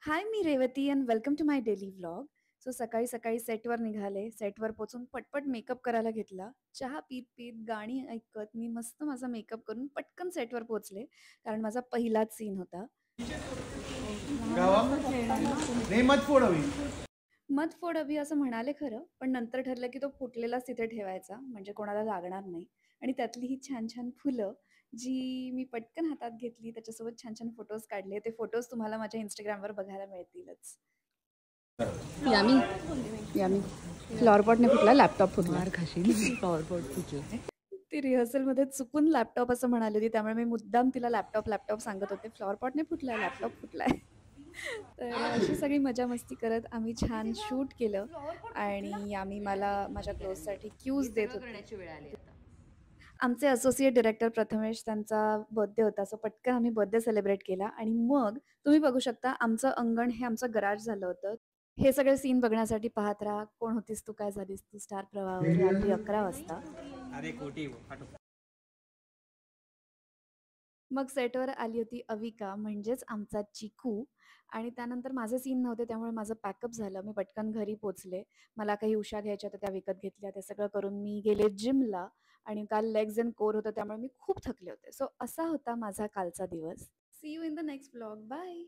हाय, मी Revati and welcome to my daily vlog. So सकाळी-सकाळी सेटवर निघाले. सेटवर पोहचून पटपट मेकअप करायला घेतला. चहा पीत-पीत, गाणी ऐकत मी मस्त माझा मेकअप करून पटकन सेटवर पोहोचले. कारण माझा पहिलाच सीन होता. नाही मत फोड हवी. मध फोड अभी असं म्हणाले खरं, पण नंतर ठरलं की तो फुटलेलाच तिथे ठेवायचा म्हणजे कोणाला लागणार नाही. आणि त्यातली ही छान-छान फुलं जी मी पटकन हातात घेतली, त्याच्यासोबत छान-छान फोटोज काढले. ते फोटोज तुम्हाला माझ्या Instagramवर बघायला मिळतीलच. यामी यामी फ्लॉवरपॉटने फुटला, लॅपटॉप फुटला. मार खाशील. फ्लॉवरपॉट फुटला. ती रिहर्सलमध्ये चुकून लॅपटॉप असं म्हणाली होती, त्यामुळे मी मुद्दाम तिला लॅपटॉप सांगत होते. फ्लॉवरपॉटने फुटलाय, लॅपटॉप फुटलाय. तर अशी सगळी मजा-मस्ती करत आम्ही छान शूट केलं आणि यामी मला माझ्या क्लोथसाठी क्यूज देत होती. वेळ आली आता. आमचे असोसिएट डायरेक्टर प्रथमेश त्यांचा बर्थडे होता. सो पटकन आम्ही बर्थडे सेलिब्रेट केला आणि मग तुम्ही बघू शकता आमचं अंगण हे आमचं गराज झालं होतं. हे सगळे सीन बघण्यासाठी पाहत राहा. कोण होतीस तू, काय झालीस तू, स्टार प्रवाहावर रात्री 11 वाजता. अरे कोटी मग सेटवर आली होती अविका म्हणजेच आमचा चिकू आणि त्यानंतर माझे सीन नव्हते त्यामुळे माझं पॅकअप झालं. मी पटकन घरी पोहोचले. मला काही उशा घ्यायच्या होत्या त्या विकत घेतल्या. ते सगळं करून मी गेले जिमला आणि काल लेग्स एंड कोर होतं त्यामुळे मी खूप थकले होते. सो असा होता माझा कालचा दिवस. See you in the next vlog. Bye.